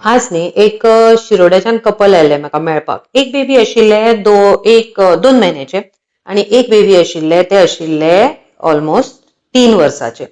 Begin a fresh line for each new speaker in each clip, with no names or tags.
आज न्ही एक शिरोड्याच्यान कपल आयले म्हाका मेळपाक. एक बेबी आशिल्ले दोन म्हयन्याचे आणि एक बेबी आशिल्ले ते आशिल्ले ऑलमोस्ट 3 वर्साचे.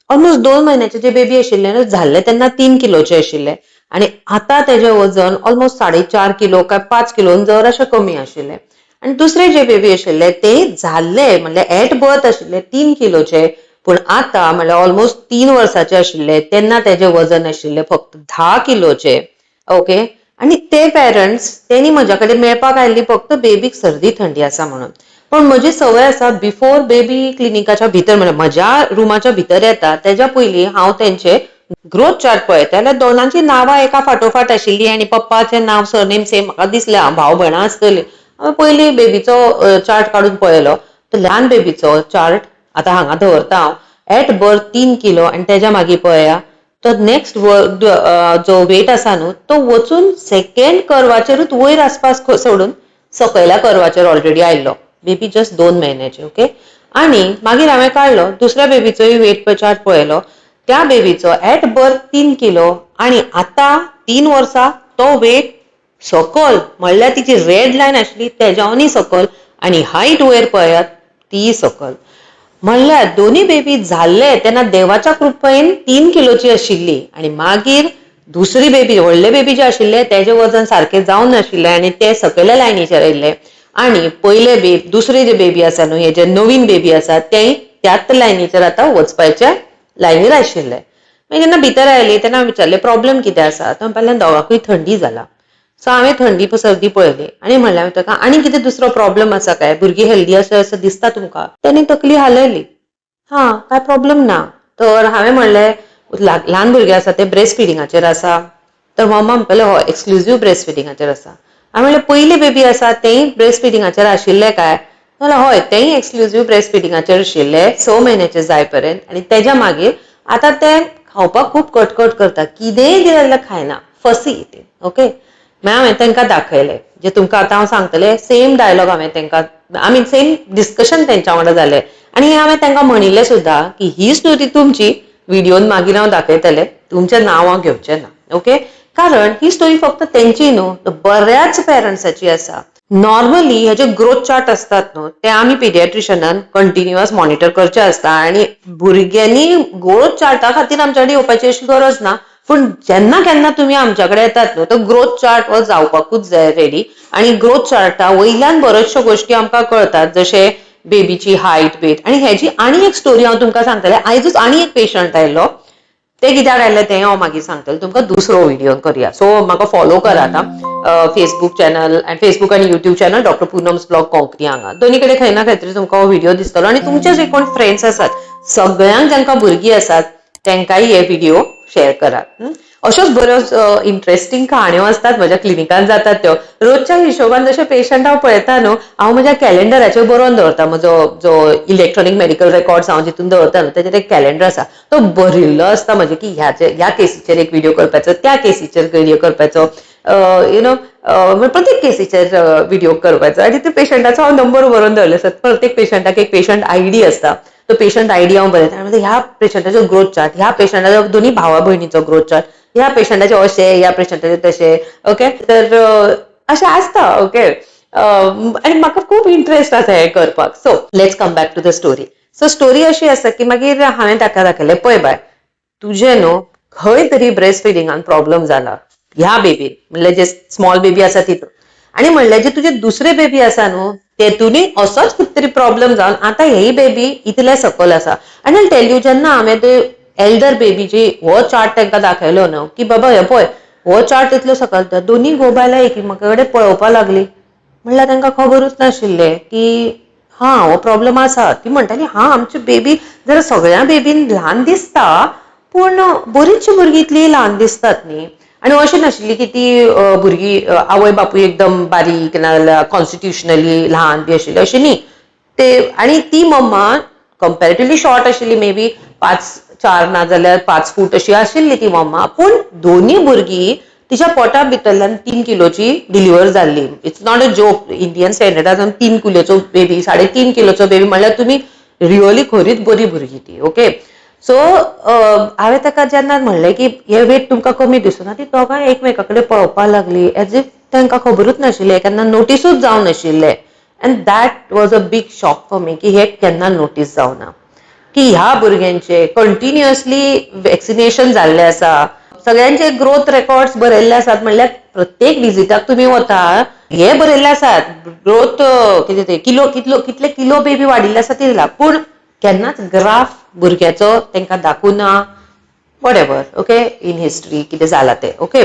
ऑलमोस्ट 2 महिन्याचे जे बेबी आशिल्ले न्हू झाल्ले तेन्ना 3 किलोचे आशिल्ले आणि आता तेजे वजन ऑलमोस्ट 4.5 किलो काय 5 किलो जराशे कमी आशिल्ले. आणि दुसरे जे बेबी आशिल्ले ते झाल्ले म्हणजे एट बर्थ आशिल्ले 3 किलोचे, पूण आता म्हणल्यार ऑलमोस्ट 3 वर्साचे आशिल्ले तेन्ना तेजे वजन आशिल्ले फक्त 10 किलोचे. ओके. आणि ते पेरेंट्स तेणी म्हज्या कडेन मेळपाक आयल्ली फक्त बेबीक सर्दी थंडी आसा म्हणून. पण म्हजी संवय आसा बिफोर बेबी क्लिनिकाच्या भितर म्हणजे म्हज्या रुमाच्या भितर येता तेज्या पयलीं हांव तेंचे ग्रोथ चार्ट पळयता जाल्यार दोनांची नांवां एका फाटोफाट आशिल्लीं आणि पप्पाचें नांव सरनेम सेम म्हाका दिसलें भाव भयणां आसतलीं. हांवें पयलीं बेबीचो चार्ट काडून पळयलो तर ल्हान बेबीचो चार्ट आतां हांगा दवरता हांव. एट बर्थ 3 किलो आणि तेज्या मागीर पळया तो नेक्स्ट जो वेट आसा न्हू तो वचून सेकंड कर्वाचेरूच वयर आसपास सोडून सकयल्या कर्वाचेर ऑलरेडी आयल्लो. बेबी जस्ट 2 महिन्याचे. ओके. आणि मागीर हांवें काडलो दुसऱ्या बेबीचोय वेट चार्ट पळयलो. त्या बेबीचो एट बर्थ 3 किलो आणि आता 3 वर्सां तो वेट सकल म्हणल्यार तिची रेड लायन आशिल्ली तेज्यावनी सकल आणि हायट वयर पळयात ती सकल. म्हणल्यार दोन्ही बेबी झाल्ले तेन्ना देवाच्या कृपेन 3 किलोची आशिल्ली आणि मागीर दुसरी बेबी व्हडले बेबी जे आशिल्ले तेजे वजन सारखे जावन नाशिल्ले आणि ते सकयल्या लायनीचेर आयिल्ले. आणि पयले दुसरे जे बेबी आसा न्हू हे जे नवीन बेबी आसा ते त्याच लायनीचेर आतां वचपाच्या लायनीर आशिल्ले. मागीर जेन्ना भितर आयली तेन्ना विचारलें प्रॉब्लेम कितें आसा तो म्हणपाक दोगांकूय थंडी जाला. सो हांवें थंडी सर्दी पळयली आणि म्हणलें ताका आनी कितें दुसरो प्रॉब्लेम आसा काय, भुरगीं हेल्दी आसा असं दिसता तुमकां? तेणी तकली हालयली. काय प्रॉब्लेम ना. तर हांवें म्हणलें ल्हान भुरगे आसा ते ब्रेस्ट फिडिंगाचेर आसा? तर मम्मा म्हणपाले हय एक्सक्लुझिव्ह ब्रेस्ट फिडिंगाचेर आसा. हांवें म्हणलें पयली बेबी आसा तेय ब्रेस्ट फिडिंगाचेर आशिल्ले काय? हय तेय एक्सक्लुझिव्ह ब्रेस्ट फिडिंगाचेर आशिल्ले 6 महिन्याचे जाय पर्यंत आणि तेज्या मागीर आता ते खावपाक खूप कटकट करता, कितेंय दिलें जाल्यार खायना, फसी ती. ओके. मागीर हांवें तांकां दाखयलें जे तुमकां आतां हांव सांगतलें सेम डायलॉग हांवें तांकां सेम डिस्कशन तेंच्या वांगडा जालें आणि हांवें तांकां म्हणिल्लें सुद्दां की ही स्टोरी तुमची व्हिडिओन मागीर हांव दाखयतलें, तुमचें नांव हांव घेवचें ना. ओके. कारण ही स्टोरी फक्त तेंची न्हू बऱ्याच पेरंट्साची आसा. नॉर्मली हे जे ग्रोथ चार्ट असतात न्हू ते आमी पिडियाट्रिशनान कंटिन्युअस मॉनिटर करचे आसता आणि भुरग्यांनी ग्रोथ चार्टा खातीर आमच्या कडेन येवपाची अशी गरज ना. पण जेन्ना केन्ना तुमी आमच्याकडे येतात न्हू तो ग्रोथ चार्ट हो जावपाकूच जाय रेडी. आणि ग्रोथ चार्टा वयल्यान बऱ्याचशा गोष्टी आमकां कळतात जशे बेबीची हायट वेट. आणि हेजी आनी एक स्टोरी हांव तुमकां सांगतलें. आयजूच आनी एक पेशंट आयल्लो ते कित्याक आयले तें हांव मागीर सांगतलें तुमकां दुसरो व्हिडिओ करुया. सो म्हाका फॉलो करा आतां फेसबूक चॅनल फेसबूक आनी YouTube channel doctor Poonam's blog Konkani हांगा दोनी कडेन खंय ना खंय तरी तुमकां हो व्हिडिओ दिसतलो. आणि तुमचे जे कोण फ्रेंड्स आसात सगळ्यांक जांकां भुरगीं आसात तांकांय हे व्हिडिओ शेअर करात. अश्योच बऱ्योच इंटरेस्टिंग कहाण्यो आसतात म्हज्या क्लिनिकान जातात त्यो. रोजच्या हिशोबान जशे पेशंट हांव पळयता न्हू हांव म्हज्या कॅलेंडराचेर बरोवन दवरता. म्हजो जो इलेक्ट्रॉनिक मेडिकल रेकॉर्ड्स हांव जितून दवरता न्हू ताचेर एक कॅलेंडर आसा तो भरिल्लो आसता म्हजे की ह्या केसीचेर एक व्हिडिओ करपाचो, त्या केसीचेर व्हिडिओ करपाचो, प्रत्येक केसीचेर व्हिडिओ करपाचो. आणि त्या पेशंटाचो हांव नंबर बरोवन दवरले आसता. प्रत्येक पेशंटाक एक पेशंट आयडी आसता. तो पेशंट आयडी हांव बरयता. ह्या पेशंटाचो ग्रोथ चार्ट, ह्या पेशंटाचो दोन्ही भावा भयणीचो ग्रोथ चार्ट, ह्या पेशंटाचे अशे, ह्या पेशंटाचे तशे. ओके. तर अशें आसता. ओके. आणि म्हाका खूब इंटरेस्ट आसा हें करपाक. So let's come back to the story. So story अशी आसा की मागीर हांवें ताका दाखयलें पळय बाय तुजें न्हू खंय तरी ब्रेस्ट फिडिंगान प्रॉब्लेम जाला ह्या बेबीन म्हणल्यार जे स्मॉल बेबी आसा तितून. आणि म्हणलें जे तुजे दुसरे बेबी आसा न्हू तेतूनय असोच कितें तरी प्रॉब्लेम जावन आतां हेय बेबी इतले सकल आसा. आनी आय टेल यू जेन्ना हांवें ते एल्डर बेबीची हो चार्ट तांकां दाखयलो न्हू की बाबा हे पळय हो चार्ट इतलो सकल तर दोनी घोव बायलां एकीमेका कडेन पळोवपाक लागली. म्हणल्यार तांकां खबरूच नाशिल्लें की हो प्रॉब्लेम आसा. ती म्हणटाली आमची बेबी जर सगळ्या बेबीन ल्हान दिसता पूण बरीचशी भुरगीं इतली ल्हान दिसतात न्ही. आणि अशी नाशिल्ली की ती भुरगीं आवय बापूय एकदम बारीक नाजाल्यार कॉन्स्टिट्युशनली ल्हान बी आशिल्ली अशी न्ही. ते आणि ती मम्मा कंपॅरेटिव्हली शॉर्ट आशिल्ली मे बी 5'4" नाजाल्यार 5 फूट अशी आशिल्ली ती मम्मा. पूण दोन्ही भुरगीं तिच्या पोटा भितरल्यान 3 किलोची डिलिव्हर जाल्ली. It's not a joke. Indian स्टँडर्डान 3 किलोचो बेबी 3.5 किलोचो बेबी म्हणल्यार तुमी रिअली खरीच बरी भुरगीं ती. ओके. सो हांवें ताका जेन्ना म्हणलें की हे वेट तुमकां कमी दिसूना, ती दोगांय एकमेका कडेन पळोवपाक लागली एज इफ तांकां खबरूच नाशिल्लें, केन्ना नोटीसूच जावं नाशिल्लें. And that was a big shock for me की हे केन्ना नोटीस जावना की ह्या भुरग्यांचे कंटिन्युअसली वॅक्सिनेशन जाल्ले आसा, सगळ्यांचे ग्रोथ रेकॉर्ड्स बरयल्ले आसात. म्हणल्यार प्रत्येक विजिटाक तुम्ही वता हे बरयल्ले आसात ग्रोथ कितें ते कितले किलो बेबी वाडिल्ले आसा ते दिला, पूण केन्नाच ग्राफ भुरग्याचो तांकां दाखोवना. Whatever, okay, in history कितें जालां तें. ओके,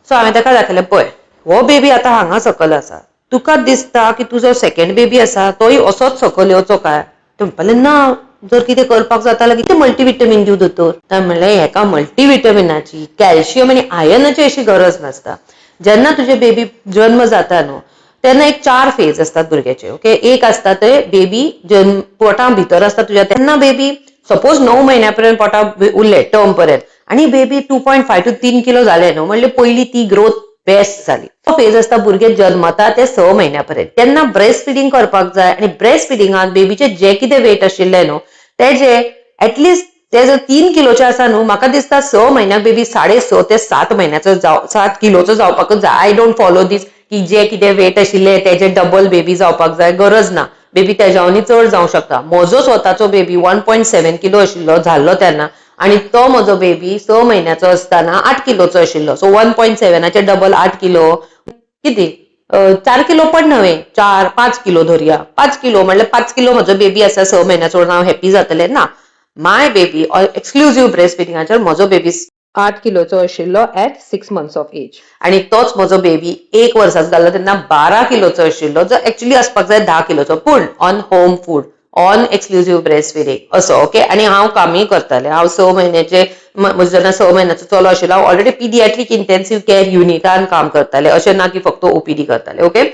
सो हांवें ताका दाखयलें, पळय हो बेबी आतां हांगा सकयल आसा, तुका दिसता की तुजो सेकंड बेबी आसा तोय असोच सकयल येवचो काय? ते म्हणपाले ना, जर कितें करपाक जाता जाल्यार कितें मल्टीविटमीन दिवं दोतोर. हांवें म्हणलें हेका मल्टीविटमिनाची, कॅल्शियम आनी आयर्नाची अशी गरज नासता. जेन्ना तुजे बेबी जन्म जाता न्हू तेन्ना एक 4 फेज असतात भुरग्याचे. ओके, एक असता ते बेबी पोटां भितर असता तुज्या, तेन्ना बेबी सपोज 9 महिन्यापर्यंत पोटां उरले टर्म पर्यंत आणि बेबी 2.5 to 3 किलो जाले न्हू, म्हणजे पयली ती ग्रोथ बेस्ट जाली. तो फेज असता भुरगे जन्मता ते 6 महिन्यापर्यंत. तेन्ना ब्रेस्ट फिडिंग करपाक जाय आणि ब्रेस्ट फिडिंगान बेबीचे जे कितें वेट आशिल्ले न्हू तेजे एटलिस्ट ते जर 3 किलोचे आसा न्हू, म्हाका दिसता 6 म्हयन्याक बेबी 6.5 ते 7 महिन्याचो 7 किलोचो जावपाकच जाय. आय डोंट फॉलो दीस की जे कितें वेट आशिल्ले तेजे डबल बेबी जावपाक जाय, गरज ना. बेबी तेज्यावनी चड जावं शकता. म्हजो स्वताचो बेबी 1.7 किलो आशिल्लो जाल्लो तेन्ना, आणि तो म्हजो बेबी 6 महिन्याचो असताना 8 किलोचो आशिल्लो. सो 1.7चे डबल 8 किलो किती 4 किलो पण न्हवे, 4-5 किलो धरया. 5 किलो म्हणजे 5 किलो म्हजो बेबी आसा 6 महिन्याचो, हांव हॅपी जातलें ना. माय बेबी एक्सक्लुझिव्ह ब्रेस्ट फिडिंगाचेर म्हजो बेबी 8 किलोचो आशिल्लो ऍट 6 months ऑफ एज, आणि तोच म्हजो बेबी 1 वर्साचो जाल्लो तेन्ना 12 किलोचो आशिल्लो, जो एक्चुअली असपाक जाय 10 किलोचो, पूण on home food, on exclusive breast feeding असो. ओके, आणि हांव कामूय करतालें. हांव 6 महिन्याचे म्हजो जेन्ना 6 महिन्याचो चलो आशिल्लो हांव ऑलरेडी पिडियाट्रीक इंटेन्सिव्ह केअर युनिटान काम करतालें, अशें ना की फक्त ओपीडी करतालें. ओके,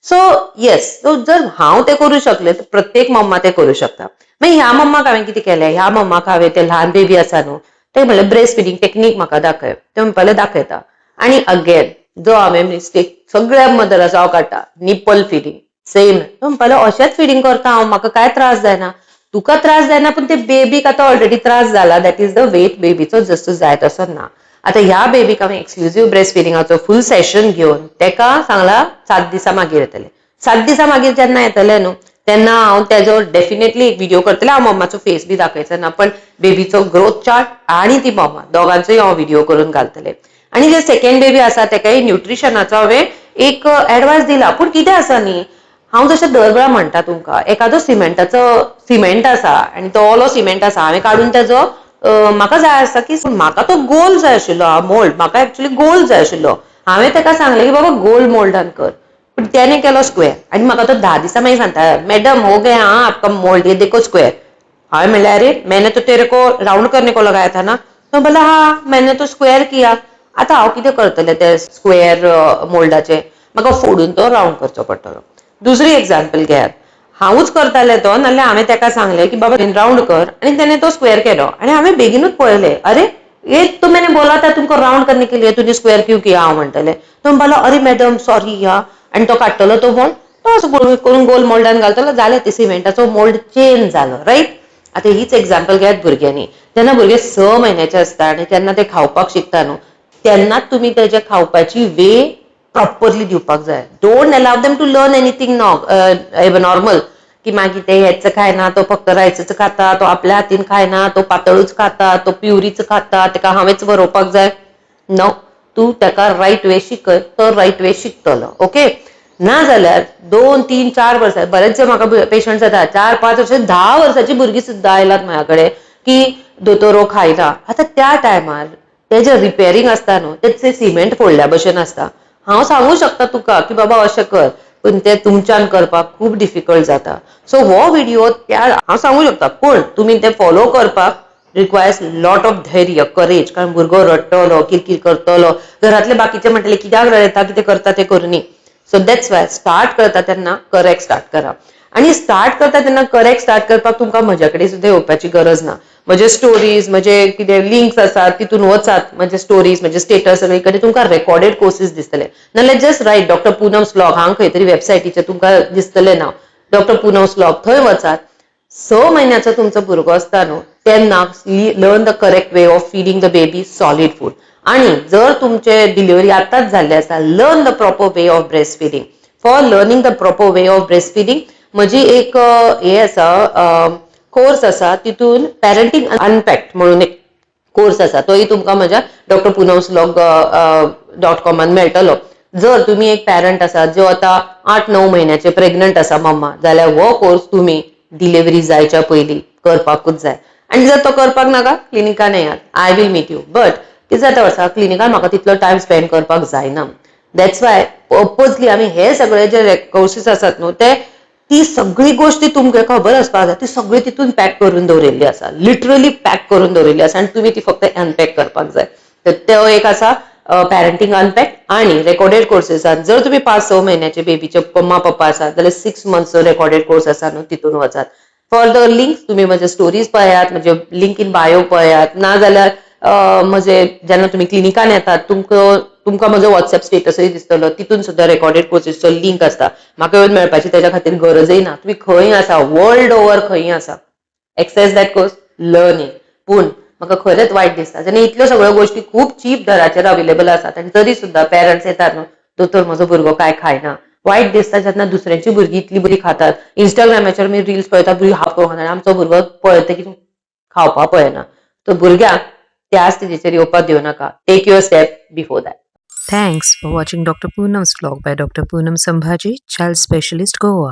सो येस, सो जर हांव तें करूं शकलें तर प्रत्येक मम्मा तें करूं शकता. मागीर ह्या मम्माक हांवें कितें केलें, ह्या मम्माक हांवें ते ल्हान बेबी आसा न्हू ते म्हणलें ब्रेस्ट फिडिंग टेक्नीक म्हाका दाखय. ते म्हणपाले दाखयता. आणि अगेन जो हांवें मिस्टेक सगळ्या मदर्स हांव काडटा, निपल फिडिंग सेम. तो म्हणपालो अशेंच फिडिंग करता हांव, म्हाका काय त्रास जायना. तुका त्रास जायना पण ते बेबीक आतां ऑलरेडी त्रास जाला. दॅट इज द वेट बेबीचो जसो जाय तसो ना. आता ह्या बेबीक हांवें एक्सक्लुझिव्ह ब्रेस्ट फिडिंगाचो फुल सेशन घेवन तेका सांगला 7 दिसा मागीर येतले. 7 दिसा मागीर जेन्ना येतले न्हू तेन्ना हांव तेजो डेफिनेटली एक व्हिडिओ करतलें. हांव मम्माचो फेस बी दाखयचो ना, पण बेबीचो ग्रोथ चार्ट आणि ती मम्मा दोगांचोय हांव व्हिडिओ करून घालतलें. आणि जे सेकंड बेबी आसा तेकाय न्यूट्रिशनाचो हांवें एक एडवायस दिला. पूण कितें आसा न्ही, हांव जशें दर वेळा म्हणटा तुमकां, एखादो सिमेंट आसा आणि तो ओलो सिमेंट आसा, हांवें काडून तेजो म्हाका जाय आसा की म्हाका तो गोल जाय आशिल्लो, मोल्ड म्हाका एक्चुअली गोल जाय आशिल्लो. हांवें ताका सांगलें की बाबा गोल मोल्डान कर, पण त्याने केलो स्क्वेअर. आणि म्हाका तो 10 दिसा मागीर सांगता, मॅडम हो गया हाँ आपका मोल्ड, ये देखो स्क्वेअर. हांवें म्हणलें अरे मैंने तो तेरे को राउंड करने को लगाया था ना. तो बोला हाँ मैंने तो स्क्वेअर किया. आता हांव कितें करतलें ते स्क्वेअर मोल्डाचे, म्हाका फोडून तो राउंड करचो पडटलो. दुसरी एक्झाम्पल घेयात, हांवूच करतालें तो, नाल्यार हांवें ताका सांगलें की बाबा राउंड कर, आणि त्याने तो स्क्वेअर केलो. आणि हांवें बेगीनूच पळयलें, अरे ये तो मैंने बोला था तुमको राउंड करने के लिए, तूने स्क्वेअर क्यों किया. हांव म्हणटलें. तो म्हणपालो अरे मॅडम सॉरी हा, आणि तो काडटलो तो मोल्ड, तो असो करून गोल मोल्डान घालतलो, जालें ते सिमेंटाचो मोल्ड चेंज जालो. राईट. आता हीच एक्झाम्पल घेयात भुरग्यांनी. जेन्ना भुरगे 6 महिन्याचे असता आणि तेन्ना ते खावपाक शिकता न्हू तेन्नाच तुम्ही तेजे खावपाची वे प्रॉपरली दिवपाक जाय. Don't allow them to learn anything normal, की मागीर ते हेच खायना, तो फक्त रायसच खाता, तो आपल्या हातीन खायना, तो पातळूच खाता, तो प्युरीच खाता, तेका हांवेंच बरोवपाक जाय. नो, तू तेका राईट वे शिकय, तो राईट वे शिकतलो. ओके, ना जाल्यार 2, 3, 4 वर्सां, बरेचशे म्हाका पेशंट जाता 4, 5 वर्ष 10 वर्साची भुरगीं सुद्दां आयलात म्हाज्या कडेन की दोतोर हो खायना. आता त्या टायमार ते जे रिपेरिंग असता न्हू ते सिमेंट फोडल्या भशेन असता. हांव सांगू शकता तुका की बाबा अशें कर, पण ते तुमच्यान करपाक खूब डिफिकल्ट जाता. सो हो व्हिडिओ त्या हांव सांगू शकता, पण तुम्ही ते फॉलो करपाक रिक्वायर्स लॉट ऑफ धैर्य, करेज. कारण भुरगो रडटलो, किरकिर करतलो, घरातले बाकीचे म्हणटले कित्याक रडयता, कितें करता तें करुनी. सो दॅट्स वाय स्टार्ट करता तेन्ना करेक्ट स्टार्ट करा. आणि स्टार्ट करता तेन्ना करेक्ट स्टार्ट करपाक तुमकां म्हज्या कडेन सुद्दां येवपाची गरज ना. म्हजे स्टोरीज, म्हजे कितें लिंक्स आसात तितून वचात, म्हजे स्टोरीज, म्हजे स्टेटस सगळे कडेन तुमकां रेकॉर्डेड कोर्सीस दिसतले. नाल्यार just write doctor Poonam's vlog, हांगा खंय तरी वेबसायटीचेर तुमकां दिसतलें नाव डॉक्टर पूनम्स व्लॉग, थंय वचात. 6 महिन्याचो तुमचो भुरगो आसता न्हू त्यांना learn the correct way of feeding the baby solid food. आणि जर तुमचे डिलिव्हरी आताच झाले असा, learn the proper way of breast feeding. For learning the proper way of breast feeding म्हजी एक हे आसा कोर्स आसा, तितून पॅरेंटिंग अनपॅक्ड म्हणून एक कोर्स आसा, तोही तुमकां म्हज्या drpoonomsvlog.com मेळटलो. जर तुम्ही एक पॅरंट आसा जो आता 8-9 महिन्याचे प्रेग्नंट आसा मम्मा, जाल्यार हो कोर्स तुम्ही डिलिव्हरी जायच्या पयलीं करपाकूच जाय. आणि जर तो करपाक नाका, क्लिनिकान येयात, I will meet you. But कितें जाता वर्सा क्लिनिकान म्हाका तितलो टायम स्पेंड करपाक जायना. दॅट्स वाय पर्पजली आमी हे सगळे जे कोर्सीस आसात न्हू, ते ती सगळी गोष्टी तुमकां खबर आसपाक जाय, ती सगळी तितून पॅक करून दवरिल्ली आसा, लिटरली पॅक करून दवरिल्ली आसा, आनी तुमी ती फक्त अनपॅक करपाक जाय. तर तो एक आसा पॅरेंटिंग अनपॅक. आणि रेकॉर्डेड कोर्सेसात जर तुम्ही 5-6 महिन्याचे बेबीचे मम्मा पप्पा आसात जाल्यार 6 मंथ्सचो रेकॉर्डेड कोर्स आसा न्हू, तितून वचात. फॉर द लिंक तुम्ही म्हजे स्टोरीज पळयात, म्हणजे लिंक इन बायो पळयात, ना जाल्यार म्हणजे जेन्ना तुम्ही क्लिनिकान येतात तुमकां म्हजो व्हॉट्सअप स्टेटसय दिसतलो, तितून सुद्दां रेकॉर्डेड कोर्सीसचो लिंक आसता. म्हाका येवन मेळपाची तेज्या खातीर गरजय ना. तुम्ही खंय आसा, वर्ल्ड ओव्हर खंय आसा, access that course, learn it. पूण म्हाका खरेंच वायट दिसता जेन्ना इतल्यो सगळ्यो गोष्टी खूब चीप दराचेर अवेलेबल आसात आनी तरी सुद्दां पेरंट्स येतात न्हू, दोतोर म्हजो भुरगो काय खायना. वायट दिसता जेन्ना दुसऱ्यांची भुरगीं इतली बरी खातात. इंस्टाग्रामाचेर मी रील्स पळयता, भुरगीं हाफ करून खातात, आमचो भुरगो पळयता की खावपाक पळयना. तर भुरग्यांक त्या स्थितीचेर येवपाक दिवं नाका. Take your step before that.
Thanks for watching Dr. Poonam's vlog by Dr. Poonam Sambhaji, Child Specialist, Goa.